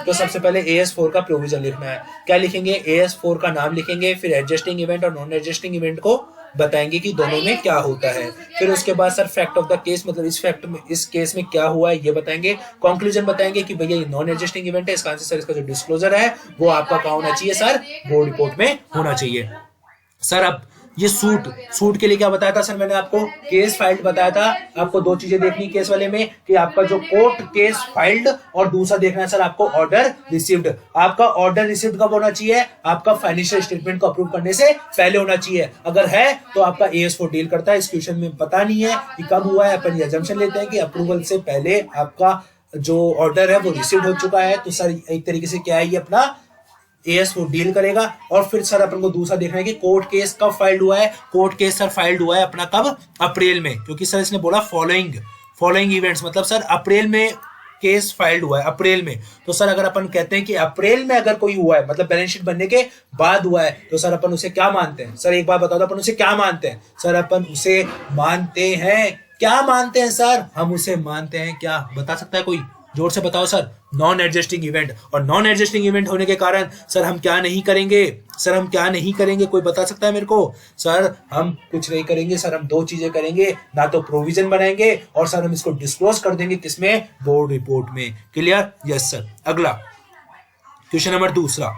A: तो सबसे पहले AS4 का प्रोविजन लिखना है। क्या लिखेंगे, AS4 का नाम लिखेंगे, फिर एडजस्टिंग इवेंट और नॉन एडजस्टिंग इवेंट को बताएंगे कि दोनों में क्या होता है। फिर उसके बाद sir fact of the case, मतलब इस फैक्ट में, इस केस में क्या हुआ है ये बताएंगे। कंक्लूजन बताएंगे कि भैया ये नॉन एडजस्टिंग इवेंट है, इसका आंसर सर इसका जो डिस्क्लोजर है वो आपका क्या होना चाहिए सर, बोर्ड रिपोर्ट में होना चाहिए। सर अब ये सूट के लिए क्या बताया था सर, मैंने आपको केस फाइल्ड बताया था। आपको दो चीजें देखनी केस वाले में, कि आपका जो कोर्ट केस फाइल्ड और दूसरा देखना है सर आपको ऑर्डर रिसीव्ड। आपका ऑर्डर रिसीव्ड कब होना चाहिए, आपका फाइनेंशियल स्टेटमेंट को अप्रूव करने से पहले होना चाहिए। अगर है तो आपका AS4 डील करता है। इस क्वेश्चन में पता नहीं है कि कब हुआ है, अपन ये अजम्पशन लेते हैं कि अप्रूवल से पहले आपका जो ऑर्डर है वो रिसीव्ड हो चुका है। तो सर एक तरीके से क्या है, ये अपना AS4 डील करेगा। और फिर सर अपन को दूसरा देखना है कि कोर्ट केस कब फाइल्ड हुआ है। कोर्ट केस सर फाइल्ड हुआ है अपना कब, अप्रैल में, क्योंकि सर इसने बोला फॉलोइंग इवेंट्स, मतलब सर अप्रैल में केस फाइल्ड हुआ है, अप्रैल में। तो सर अगर अपन कहते हैं कि अप्रैल में अगर कोई हुआ है, मतलब बैलेंस शीट बनने के बाद हुआ है, तो सर अपन उसे क्या मानते हैं? सर एक बार बता दो, अपन उसे क्या मानते हैं? सर अपन उसे मानते हैं, क्या मानते हैं सर? हम उसे मानते हैं क्या, बता सकता है कोई? जोर से बताओ सर, नॉन एडजस्टिंग इवेंट। और नॉन एडजस्टिंग इवेंट होने के कारण सर हम क्या नहीं करेंगे, सर हम क्या नहीं करेंगे, कोई बता सकता है मेरे को? सर हम कुछ नहीं करेंगे सर, हम दो चीजें करेंगे, ना तो प्रोविजन बनाएंगे और सर हम इसको डिस्क्लोज कर देंगे किसमें, बोर्ड रिपोर्ट में। क्लियर? Yes sir. अगला क्वेश्चन नंबर दूसरा,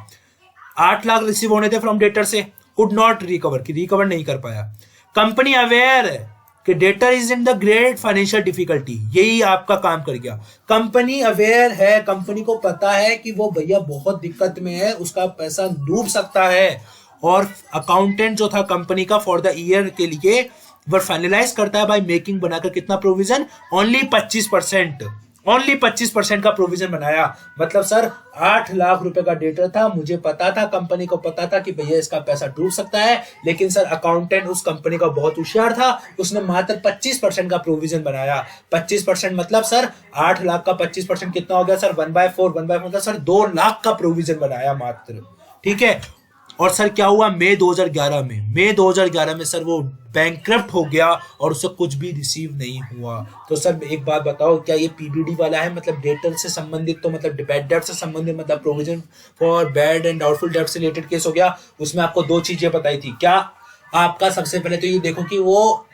A: 8 लाख रिसीव होने थे फ्रॉम डेटर से, कुड नॉट रिकवर नहीं कर पाया। कंपनी अवेयर है कि debtor is in the great financial difficulty, यही आपका काम कर गया। कंपनी अवेयर है, कंपनी को पता है कि वो भैया बहुत दिक्कत में है, उसका पैसा डूब सकता है। और अकाउंटेंट जो था कंपनी का फॉर द ईयर के लिए वो फाइनलाइज करता है बाय मेकिंग, बनाकर कितना प्रोविजन, ओनली 25% का प्रोविजन बनाया। मतलब सर 8 लाख रुपए का डेटर था, मुझे पता था, कंपनी को पता था कि भैया इसका पैसा डूब सकता है, लेकिन सर अकाउंटेंट उस कंपनी का बहुत होशियार था, उसने मात्र 25% का प्रोविजन बनाया। 25% मतलब सर 8 लाख का 25% कितना हो गया सर, 1/4 मतलब सर 2 लाख का प्रोविजन बनाया मात्र। ठीक है। और सर क्या हुआ, मई 2011 में सर वो बैंकक्रप्ट हो गया और उससे कुछ भी रिसीव नहीं हुआ। तो सर एक बात बताओ, क्या ये PBD वाला है, मतलब डेटर से संबंधित, तो मतलब बैड डेट से संबंधित, मतलब provision for bad and doubtful debt से रिलेटेड केस हो गया। उसमें आपको दो चीजें बताई थी। क्या आपका, सबसे पहले तो ये देखो कि वो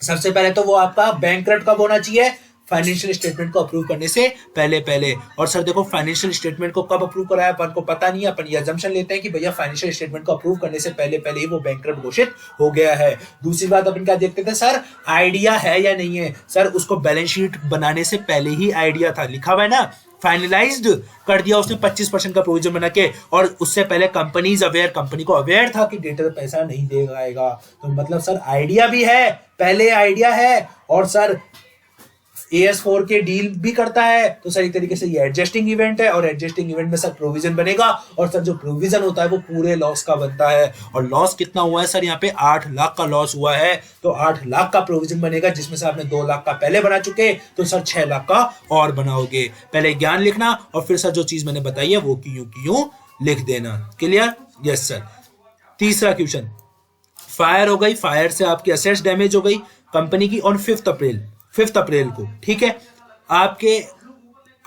A: सबसे पहले तो वो आपका बैंकक्रप्ट कब होना चाहिए, फाइनेंशियल स्टेटमेंट को अप्रूव करने से पहले पहले। और सर देखो फाइनेंशियल स्टेटमेंट को कब अप्रूव कराया अपन को पता नहीं है, अपन ये अजम्पशन लेते हैं कि भैया फाइनेंशियल स्टेटमेंट को अप्रूव करने से पहले पहले ही वो बैंकरप्ट घोषित हो गया है। दूसरी बात अपन क्या देखते थे सर, आइडिया है या नहीं है। सर उसको बैलेंस शीट बनाने से पहले ही आइडिया था, लिखा हुआ है ना, फाइनलाइज्ड कर दिया उसने 25% का प्रोविजन बना के, और उससे पहले कंपनी को अवेयर था कि डेटर पैसा नहीं देगा। तो मतलब सर आइडिया भी है, पहले आइडिया है, और सर AS4 के डील भी करता है। तो सर एक तरीके से ये एडजस्टिंग इवेंट है, और एडजस्टिंग इवेंट में सर प्रोविजन बनेगा, और सर जो प्रोविजन होता है वो पूरे लॉस का बनता है। और लॉस कितना हुआ है सर, यहाँ पे 8 लाख का लॉस हुआ है, तो 8 लाख का प्रोविजन बनेगा, जिसमें से आपने 2 लाख का पहले बना चुके, तो सर 6 लाख का और बनाओगे। पहले ज्ञान लिखना, और फिर सर जो चीज मैंने बताई है वो की यूं लिख देना। क्लियर? Yes sir. तीसरा क्वेश्चन, फायर हो गई, फायर से आपकी एसेट्स डैमेज हो गई कंपनी की ऑन 5 अप्रैल को, ठीक है। आपके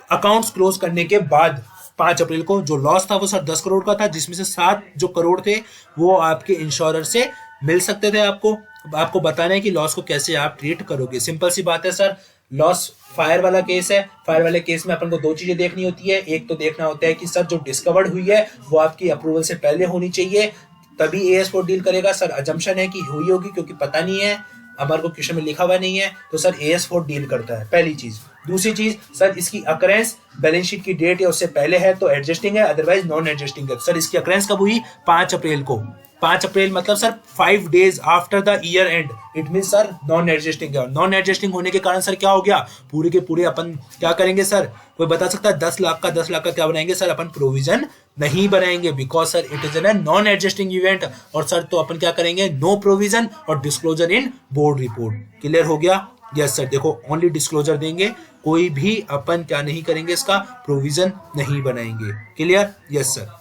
A: अकाउंट्स क्लोज करने के बाद 5 अप्रैल को जो लॉस था वो सर 10 करोड़ का था, जिसमें से 7 जो करोड़ थे वो आपके इंश्योरर से मिल सकते थे। आपको बताना है कि लॉस को कैसे आप ट्रीट करोगे। सिंपल सी बात है सर, लॉस फायर वाला केस है, फायर वाले केस में अपन को 2 चीजें देखनी होती है। एक तो देखना होता है कि सर जो डिस्कवर्ड हुई है वो आपकी अप्रूवल से पहले होनी चाहिए, तभी AS4 डील करेगा। सर अजम्पशन है कि हुई होगी, क्योंकि पता नहीं है, हमारे को क्वेश्चन में लिखा हुआ नहीं है, तो सर AS4 डील करता है, पहली चीज। दूसरी चीज सर, इसकी अकरेंस बैलेंस शीट की डेट या उससे पहले है तो एडजस्टिंग है, अदरवाइज नॉन एडजस्टिंग है। सर इसकी अकरेंस कब हुई? 5 अप्रैल को। 5 अप्रैल मतलब sir 5 days after the year and, it mean sir non adjusting है। नॉन एडजस्टिंग होने के कारण सर क्या हो गया, पूरे के पूरे अपन क्या करेंगे सर, कोई बता सकता है 10 लाख का क्या बनाएंगे सर, अपन प्रोविजन नहीं बनाएंगे, because sir it is an non adjusting event. और सर तो अपन क्या करेंगे, नो प्रोविजन और डिस्क्लोजर इन बोर्ड रिपोर्ट। क्लियर हो गया? Yes sir. देखो ओनली डिस्क्लोजर देंगे, कोई भी अपन क्या नहीं करेंगे, इसका प्रोविजन नहीं बनाएंगे। Clear? Yes sir.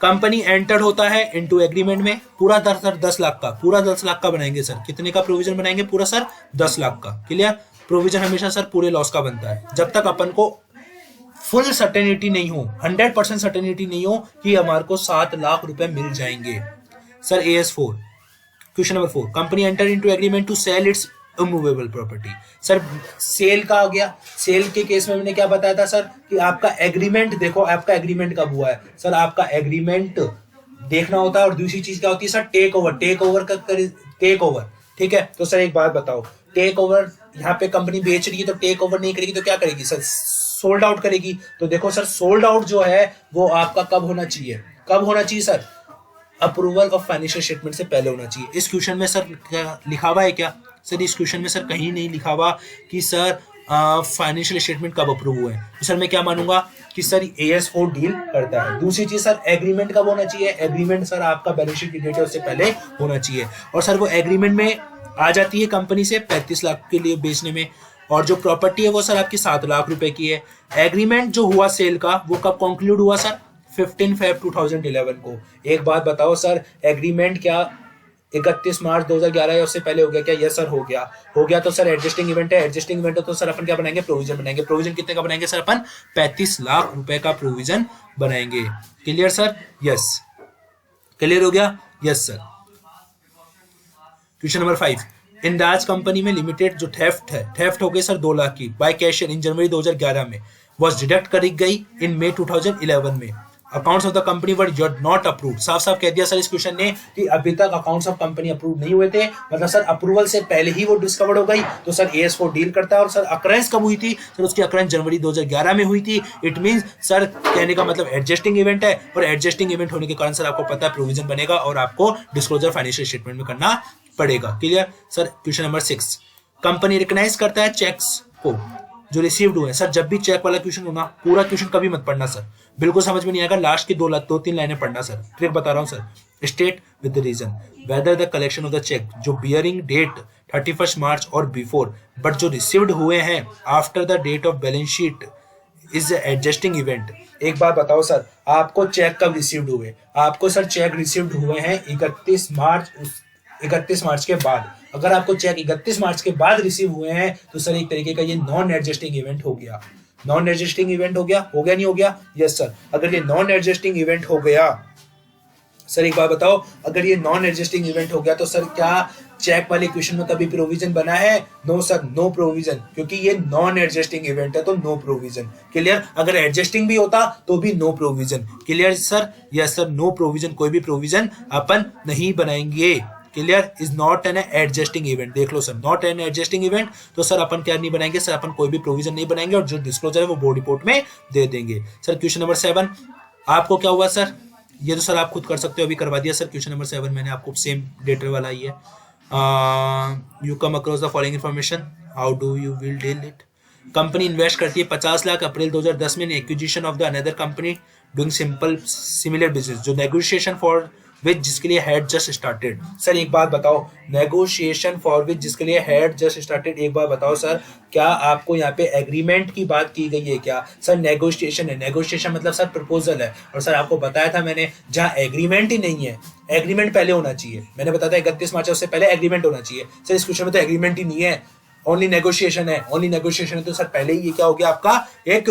A: Company entered होता है इनटू एग्रीमेंट में, पूरा सर 10 लाख का, पूरा 10 लाख का बनाएंगे सर। कितने का प्रोविजन बनाएंगे? पूरा सर 10 लाख का। क्लियर? प्रोविजन हमेशा सर पूरे लॉस का बनता है, जब तक अपन को फुल सर्टेनिटी नहीं हो, 100% सर्टेनिटी नहीं हो कि हमारे को 7 लाख रुपए मिल जाएंगे। Sir AS4 question number 4, company enter into agreement to sell its immovable property. Sir sale का आ गया, सेल के केस में मैंने क्या बताया था सर कि आपका एग्रीमेंट, देखो आपका एग्रीमेंट कब हुआ है सर, आपका एग्रीमेंट देखना होता है। और दूसरी चीज क्या होती है सर, टेक ओवर। ठीक है, तो सर एक बात बताओ, टेक ओवर यहाँ पे कंपनी बेच रही है, तो टेक ओवर नहीं करेगी तो क्या करेगी सर, सोल्ड आउट करेगी। तो देखो सर सोल्ड आउट जो है वो आपका कब होना चाहिए sir, approval of financial statement से पहले होना चाहिए। इस क्वेश्चन में सर क्या लिखा हुआ है क्या सर, इस क्वेश्चन में सर कहीं नहीं लिखा हुआ कि सर फाइनेंशियल स्टेटमेंट कब अप्रूव हुए। तो सर मैं क्या मानूंगा कि सर AS4 डील करता है। दूसरी चीज सर एग्रीमेंट कब होना चाहिए, एग्रीमेंट सर आपका बैलेंस शीट की डेट है उससे पहले होना चाहिए। और सर वो एग्रीमेंट में आ जाती है कंपनी से 35 लाख के लिए बेचने में, और जो प्रॉपर्टी है वो सर आपकी 7 लाख रुपए की है। एग्रीमेंट जो हुआ सेल का वो कब कंक्लूड हुआ सर, 15 Feb 2011 को। एक बात बताओ सर, एग्रीमेंट क्या 31 मार्च 2011 या उससे पहले हो गया क्या? यस सर हो गया तो सर एडजस्टिंग इवेंट है, एडजस्टिंग इवेंट हो तो सर अपन क्या बनाएंगे, प्रोविजन बनाएंगे। प्रोविजन कितने का बनाएंगे सर, अपन 35 लाख रुपए का प्रोविजन बनाएंगे। Clear sir? यस। क्लियर हो गया? Yes sir. क्वेश्चन नंबर 5, इंदाज कंपनी में लिमिटेड जो थेफ्ट हो गई सर 2 लाख की बाय कैशियर इन जनवरी 2011 में, वॉज डिडक्ट करी गई इन मई 2011 में। Accounts of the company were not approved. साफ साफ कह दिया सर इस क्वेश्चन ने कि अभी तक अकाउंट्स ऑफ कंपनी अप्रूव नहीं हुए थे, मतलब सर अप्रूवल से पहले ही वो डिस्कवर्ड हो गई, तो सर AS4 डील करता है। और सर अक्रेंस कब हुई थी सर, उसकी अक्रेंस जनवरी 2011 में हुई थी। इट मींस सर कहने का मतलब एडजस्टिंग इवेंट है, और एडजस्टिंग इवेंट होने के कारण सर आपको पता है प्रोविजन बनेगा और आपको डिस्क्लोजर फाइनेंशियल स्टेटमेंट में करना पड़ेगा। Clear sir? Question number 6, company recognise करता है चेक्स को जो रिसीव्ड हुए। सर जब भी चेक वाला क्वेश्चन हो ना, पूरा क्वेश्चन कभी मत पढ़ना सर, बिल्कुल समझ में नहीं आएगा, लास्ट की 2-3 लाइनें पढ़ना सर। ट्रिक बता रहा हूँ sir, state with the reason whether the collection of the cheque जो बियरिंग डेट 31 मार्च और बिफोर, बट जो रिसीव्ड हुए हैं after the date of balance sheet is adjusting event. एक बात बताओ सर, आपको चेक कब रिसीव्ड हुए? आपको सर चेक रिसीव्ड हुए हैं 31 मार्च के बाद। अगर आपको चेक 31 मार्च के बाद रिसीव हुए हैं तो सर एक तरीके का ये नॉन एडजस्टिंग इवेंट हो गया। नॉन एडजस्टिंग इवेंट हो गया नहीं हो गया? Yes sir. अगर ये नॉन एडजस्टिंग इवेंट हो गया, सर एक बात बताओ, अगर ये नॉन एडजस्टिंग इवेंट हो गया तो सर क्या चेक वाले क्वेश्चन में कभी प्रोविजन बना है? नो सर, नो प्रोविजन, क्योंकि ये नॉन एडजस्टिंग इवेंट है तो नो प्रोविजन। क्लियर? अगर एडजस्टिंग भी होता तो भी no provision. Clear sir? Yes sir, no provision, कोई भी प्रोविजन अपन नहीं बनाएंगे। Clear? Is not an adjusting event. देख लो sir, not an adjusting event, तो सर अपन क्या नहीं बनाएंगे सर, अपन कोई भी प्रोविजन नहीं बनाएंगे और जो डिस्क्लोजर है वो बोर्ड रिपोर्ट में दे देंगे। सर क्वेश्चन नंबर 7 आपको क्या हुआ सर? ये तो सर आप खुद कर सकते हो, अभी करवा दिया सर। क्वेश्चन नंबर 7 मैंने आपको सेम डेटर वाला ही है। You come across the following information, how do you will deal it? Company invest करती है 50 लाख अप्रैल 2010 में in acquisition of the another company doing simple similar business, जो नेगोशिएशन फॉर विच जिसके लिए हैड जस्ट स्टार्टेड। सर एक बात बताओ, negotiation for which जिसके लिए हैड जस्ट स्टार्टेड, एक बार बताओ सर, क्या आपको यहाँ पे एग्रीमेंट की बात की गई है क्या? सर नेगोशिएशन है, नेगोशिएशन मतलब सर प्रपोजल है, और सर आपको बताया था मैंने, जहाँ एग्रीमेंट ही नहीं है, एग्रीमेंट पहले होना चाहिए। मैंने बताया था 31 मार्च उससे पहले एग्रीमेंट होना चाहिए। सर इस क्वेश्चन में तो एग्रीमेंट ही नहीं है, ओनली नेगोशिएशन है, ओनली नेगोशिएशन है, तो सर पहले ही ये क्या हो गया आपका, एक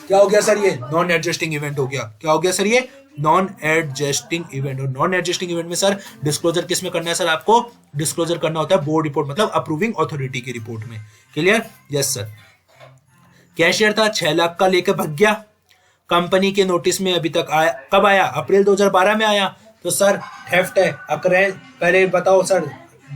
A: क्या हो गया सर, ये नॉन एडजस्टिंग इवेंट हो गया। क्या हो गया सर? ये नॉन एडजस्टिंग इवेंट। और नॉन एडजस्टिंग इवेंट में सर डिस्क्लोजर किस में करना है सर? आपको डिस्क्लोजर करना होता है बोर्ड रिपोर्ट, मतलब अप्रूविंग अथॉरिटी की रिपोर्ट में। क्लियर? Yes sir. कैशियर था 6 लाख का लेकर भाग गया, कंपनी के नोटिस में अभी तक आया, कब आया? अप्रैल 2012 में आया, तो सर थेफ्ट है, अक्रेंस। पहले बताओ सर,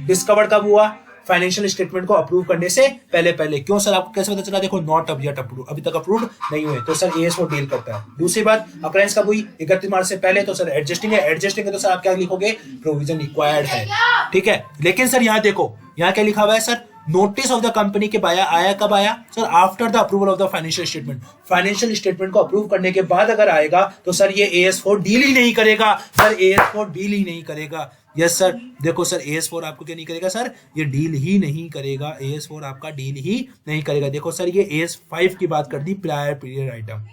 A: डिस्कवर कब हुआ? फाइनेंशियल स्टेटमेंट को अप्रूव करने से पहले पहले। क्यों सर? आपको कैसे पता चला? देखो, नॉट अब येट अप्रूव, अभी तक अप्रूव नहीं हुए, तो सर AS4 डील करता है। दूसरी बात, अक्रेंस कब हुई? 31 मार्च से पहले, तो सर एडजस्टिंग है, एडजस्टिंग है तो सर आप क्या लिखोगे? प्रोविजन रिक्वायर्ड है। ठीक है, लेकिन सर यहाँ देखो, यहाँ क्या लिखा हुआ है sir? Notice of the company के बाया आया, कब आया sir? After the approval of the financial statement. Financial statement को अप्रूव करने के बाद अगर आएगा तो सर ये AS4 डील ही नहीं करेगा सर, AS4 डील ही नहीं करेगा। यस सर, देखो सर AS4 आपको क्या नहीं करेगा सर? ये डील ही नहीं करेगा, AS4 आपका डील ही नहीं करेगा। देखो सर, ये AS5 की बात कर दी, प्रायर पीरियड आइटम,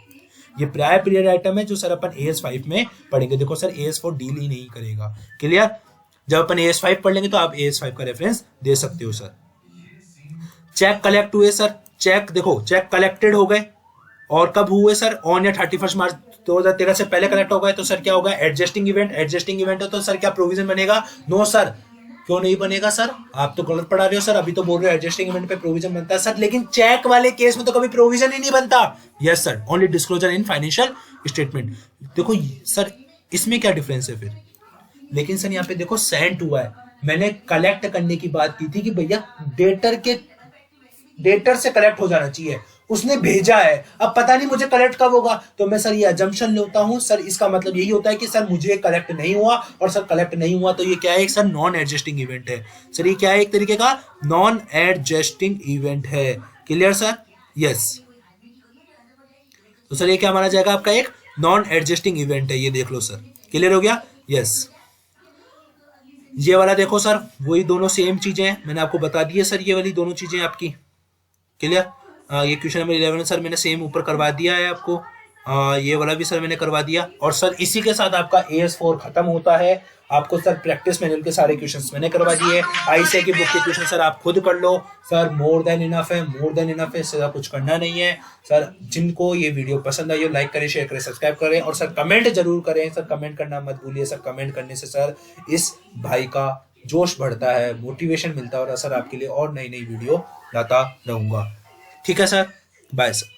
A: ये प्रायर पीरियड आइटम है जो सर अपन AS5 में पढ़ेंगे। देखो सर AS4 डील ही नहीं करेगा। क्लियर? जब अपन AS5 पढ़ लेंगे तो आप AS5 का रेफरेंस दे सकते हो सर। चेक कलेक्ट हुए सर, चेक देखो, चेक कलेक्टेड हो गए, और कब हुए सर? ऑन या 31 मार्च 2013 से पहले कलेक्ट हो गए, तो सर क्या होगा? Adjusting event. एडजस्टिंग इवेंट है तो सर क्या प्रोविजन बनेगा? No sir. क्यों नहीं बनेगा सर? आप तो गलत पढ़ा रहे हो सर, अभी तो बोल रहे हो एडजस्टिंग इवेंट पे प्रोविजन बनता है सर, लेकिन चेक वाले केस में तो कभी प्रोविजन ही नहीं बनता। Yes sir, only disclosure in financial statement. देखो सर, इसमें क्या डिफरेंस है फिर? लेकिन सर यहाँ पे देखो सेंट हुआ है, मैंने कलेक्ट करने की बात की थी कि भैया डेटर से कलेक्ट हो जाना चाहिए, उसने भेजा है, अब पता नहीं मुझे कलेक्ट कब होगा, तो मैं सर ये अजम्पशन लेता हूं सर, इसका मतलब यही होता है कि सर मुझे कलेक्ट नहीं हुआ, और सर कलेक्ट नहीं हुआ तो ये क्या है? सर नॉन एडजस्टिंग इवेंट है सर। ये क्या है? एक तरीके का नॉन एडजस्टिंग इवेंट है। Clear sir? यस। तो सर ये क्या माना जाएगा? आपका एक नॉन एडजस्टिंग इवेंट है, ये देख लो सर। क्लियर हो गया? यस। ये वाला देखो सर, वही दोनों सेम चीजें हैं, मैंने आपको बता दी है सर, ये वाली दोनों चीजें आपकी। क्लियर? ये क्वेश्चन नंबर 11 सर मैंने सेम ऊपर करवा दिया है आपको, ये वाला भी सर मैंने करवा दिया, और सर इसी के साथ आपका AS4 खत्म होता है। आपको सर प्रैक्टिस मैनुअल के सारे क्वेश्चंस मैंने करवा दिए, ICAI की बुक के क्वेश्चन सर आप खुद कर लो सर, मोर देन इनफ है, मोर देन इनफ है, इससे कुछ करना नहीं है सर। जिनको ये वीडियो पसंद आई हो, लाइक करें, शेयर करें, सब्सक्राइब करें, और सर कमेंट जरूर करें सर, कमेंट करना मत भूलिए सर। कमेंट करने से सर इस भाई का जोश बढ़ता है, मोटिवेशन मिलता है, और सर आपके लिए और नई नई वीडियो लाता रहूंगा। ठीक है सर, बाय सर।